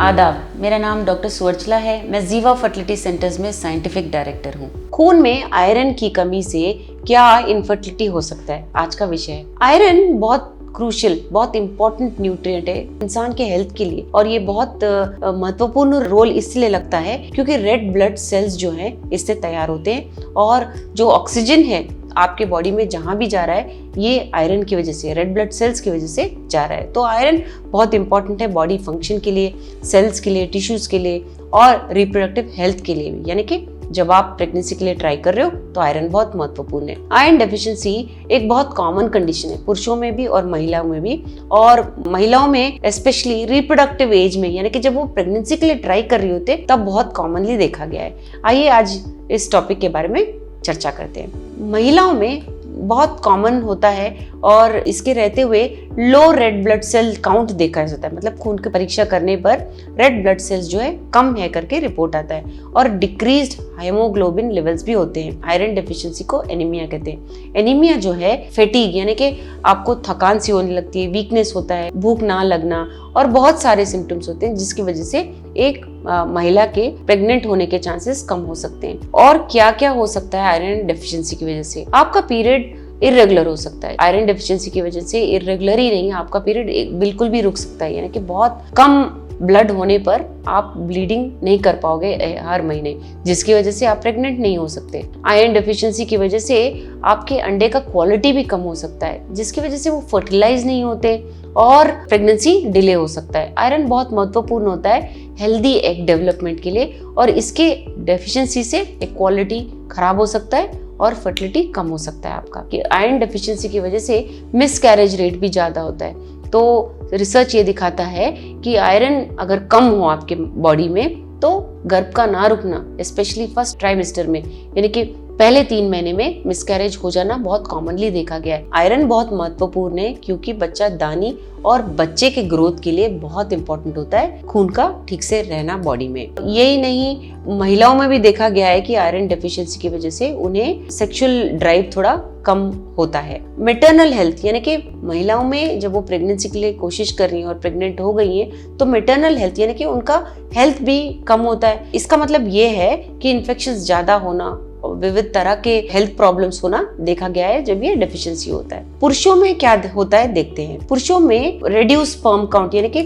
आदाब, मेरा नाम डॉक्टर सुवर्चला है। मैं जीवा फर्टिलिटी सेंटर्स में साइंटिफिक डायरेक्टर हूँ। खून में आयरन की कमी से क्या इनफर्टिलिटी हो सकता है, आज का विषय है। आयरन बहुत क्रूशियल, बहुत इंपॉर्टेंट न्यूट्रिएंट है इंसान के हेल्थ के लिए, और ये बहुत महत्वपूर्ण रोल इसलिए लगता है क्योंकि रेड ब्लड सेल्स जो हैं इससे तैयार होते हैं, और जो ऑक्सीजन है आपके बॉडी में जहां भी जा रहा है ये आयरन की वजह से, रेड ब्लड सेल्स की वजह से जा रहा है। तो आयरन बहुत इंपॉर्टेंट है बॉडी फंक्शन के लिए, सेल्स के लिए, टिश्यूज के लिए और रिप्रोडक्टिव हेल्थ के लिए भी। यानी कि जब आप प्रेगनेंसी के लिए ट्राई कर रहे हो तो आयरन बहुत महत्वपूर्ण है। आयरन डेफिशिएंसी एक बहुत कॉमन कंडीशन है पुरुषों में भी और महिलाओं में भी, और महिलाओं में स्पेशली रिप्रोडक्टिव एज में, यानी कि जब वो प्रेगनेंसी के लिए ट्राई कर रही होते तब बहुत कॉमनली देखा गया है। आइए आज इस टॉपिक के बारे में चर्चा करते हैं। महिलाओं में बहुत कॉमन होता है और इसके रहते हुए लो रेड ब्लड सेल काउंट देखा जाता है, मतलब खून की परीक्षा करने पर रेड ब्लड सेल्स जो है कम है करके रिपोर्ट आता है, और डिक्रीज्ड हेमोग्लोबिन लेवल्स भी होते हैं। आयरन डेफिशिएंसी को एनीमिया कहते हैं। एनीमिया जो है फैटीग, यानी कि आपको थकान सी होने लगती है, वीकनेस होता है, भूख ना लगना और बहुत सारे सिम्टम्स होते हैं जिसकी वजह से एक महिला के प्रेग्नेंट होने के चांसेस कम हो सकते हैं। और क्या क्या हो सकता है आयरन डेफिशिएंसी की वजह से? आपका पीरियड इरेगुलर हो सकता है। आयरन डेफिशिएंसी की वजह से इरेगुलर ही नहीं, आपका पीरियड बिल्कुल भी रुक सकता है, यानी कि बहुत कम ब्लड होने पर आप ब्लीडिंग नहीं कर पाओगे हर महीने, जिसकी वजह से आप प्रेग्नेंट नहीं हो सकते। आयरन डेफिशिएंसी की वजह से आपके अंडे का क्वालिटी भी कम हो सकता है, जिसकी वजह से वो फर्टिलाइज नहीं होते और प्रेगनेंसी डिले हो सकता है। आयरन बहुत महत्वपूर्ण होता है हेल्दी एग डेवलपमेंट के लिए, और इसके डेफिशिएंसी से एक क्वालिटी खराब हो सकता है और फर्टिलिटी कम हो सकता है आपका। कि आयरन डेफिशिएंसी की वजह से मिसकैरेज रेट भी ज़्यादा होता है। तो रिसर्च ये दिखाता है कि आयरन अगर कम हो आपके बॉडी में तो गर्भ का ना रुकना, स्पेशली फर्स्ट ट्राइमेस्टर में, यानी कि पहले 3 महीने में मिसकैरेज हो जाना बहुत कॉमनली देखा गया है। आयरन बहुत महत्वपूर्ण है क्योंकि बच्चा दानी और बच्चे के ग्रोथ के लिए बहुत इंपॉर्टेंट होता है खून का ठीक से रहना बॉडी में। यही नहीं, महिलाओं में भी देखा गया है कि आयरन डेफिशिएंसी की वजह से उन्हें सेक्सुअल ड्राइव थोड़ा कम होता है। मैटरनल हेल्थ, यानी कि महिलाओं में जब वो प्रेगनेंसी के लिए कोशिश कर रही हैं और प्रेग्नेंट हो गई हैं तो मैटरनल हेल्थ यानी कि उनका हेल्थ भी कम होता है। इसका मतलब ये है कि इन्फेक्शंस ज्यादा होना, विविध तरह के हेल्थ प्रॉब्लम्स होना देखा गया है जब ये डेफिशिएंसी होता है। पुरुषों में क्या होता है देखते हैं। पुरुषों में रिड्यूस स्पर्म काउंट, यानी कि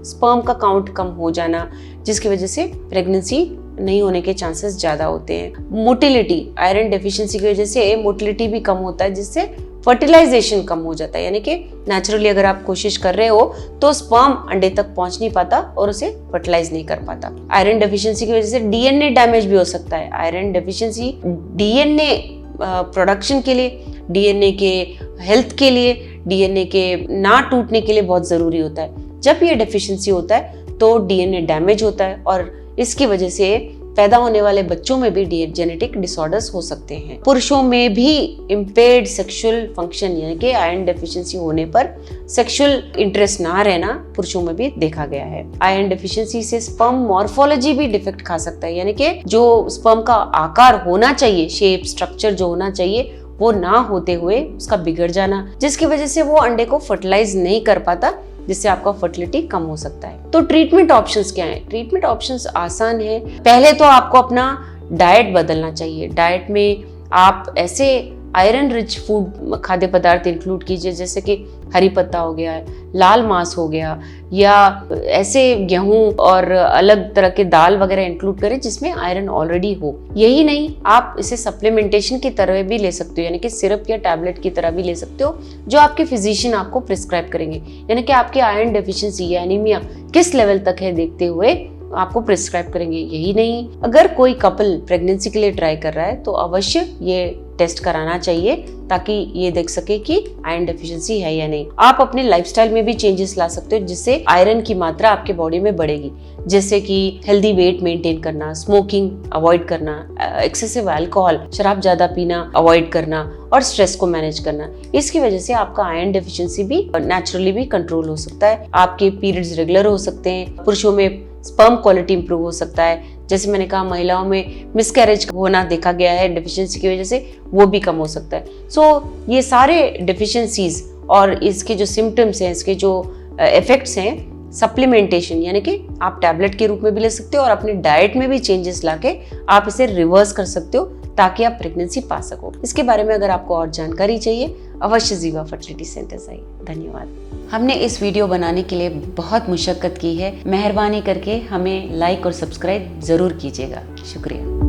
स्पर्म का काउंट कम हो जाना, जिसकी वजह से प्रेगनेंसी नहीं होने के चांसेस ज्यादा होते हैं। मोटिलिटी, आयरन डेफिशिएंसी की वजह से मोटिलिटी भी कम होता है, जिससे फर्टिलाइजेशन कम हो जाता है, यानी कि नेचुरली अगर आप कोशिश कर रहे हो तो स्पर्म अंडे तक पहुंच नहीं पाता और उसे फर्टिलाइज नहीं कर पाता। आयरन डेफिशिएंसी की वजह से डीएनए डैमेज भी हो सकता है। आयरन डेफिशिएंसी डीएनए प्रोडक्शन के लिए, डीएनए के हेल्थ के लिए, डीएनए के ना टूटने के लिए बहुत जरूरी होता है। जब ये डेफिशिएंसी होता है तो डीएनए डैमेज होता है और इसकी वजह से पैदा होने वाले बच्चों में भी जेनेटिक डिसऑर्डर्स हो सकते हैं। पुरुषों में भी इम्पेयर्ड सेक्सुअल फंक्शन, यानी कि आयरन डेफिशिएंसी होने पर सेक्सुअल इंटरेस्ट ना रहना पुरुषों में भी देखा गया है। आयरन डेफिशिएंसी से स्पर्म मॉर्फोलॉजी भी डिफेक्ट खा सकता है, यानी कि जो स्पर्म का आकार होना चाहिए, शेप स्ट्रक्चर जो होना चाहिए वो ना होते हुए उसका बिगड़ जाना, जिसकी वजह से वो अंडे को फर्टिलाइज नहीं कर पाता, जिससे आपका फर्टिलिटी कम हो सकता है। तो ट्रीटमेंट ऑप्शंस क्या हैं? ट्रीटमेंट ऑप्शंस आसान है। पहले तो आपको अपना डाइट बदलना चाहिए। डाइट में आप ऐसे आयरन रिच फूड खाद्य पदार्थ इंक्लूड कीजिए जैसे कि हरी पत्ता हो गया, लाल मांस हो गया, या ऐसे गेहूं और अलग तरह के दाल वगैरह इंक्लूड करें जिसमें आयरन ऑलरेडी हो। यही नहीं, आप इसे सप्लीमेंटेशन की तरह भी ले सकते हो, यानी कि सिरप या टैबलेट की तरह भी ले सकते हो जो आपके फिजिशियन आपको प्रिस्क्राइब करेंगे, यानी कि आपके आयरन डेफिशिएंसी या एनीमिया किस लेवल तक है देखते हुए आपको प्रिस्क्राइब करेंगे। यही नहीं, अगर कोई कपल प्रेगनेंसी के लिए ट्राई कर रहा है तो अवश्य ये टेस्ट कराना चाहिए ताकि ये देख सके कि आयरन डेफिशिएंसी है या नहीं। आप अपने लाइफस्टाइल में भी चेंजेस ला सकते हो जिससे आयरन की मात्रा आपके बॉडी में बढ़ेगी, जैसे कि हेल्दी वेट मेंटेन करना, स्मोकिंग अवॉइड करना, एक्सेसिव अल्कोहल, शराब ज्यादा पीना अवॉइड करना और स्ट्रेस को मैनेज करना। इसकी वजह से आपका आयरन डेफिशिएंसी भी नेचुरली भी कंट्रोल हो सकता है। आपके पीरियड्स रेगुलर हो सकते हैं। पुरुषों में स्पर्म क्वालिटी इंप्रूव हो सकता है, जैसे मैंने कहा महिलाओं में मिसकैरेज होना देखा गया है डेफिशिएंसी की वजह से, वो भी कम हो सकता है। सो ये सारे डेफिशिएंसीज और इसके जो सिम्टम्स हैं, इसके जो इफेक्ट्स हैं, सप्लीमेंटेशन, यानी कि आप टैबलेट के रूप में भी ले सकते हो और अपने डाइट में भी चेंजेस लाके आप इसे रिवर्स कर सकते हो ताकि आप प्रेगनेंसी पा सको। इसके बारे में अगर आपको और जानकारी चाहिए अवश्य जीवा फर्टिलिटी सेंटर्स आइए। धन्यवाद। हमने इस वीडियो बनाने के लिए बहुत मुशक्कत की है, मेहरबानी करके हमें लाइक और सब्सक्राइब जरूर कीजिएगा। शुक्रिया।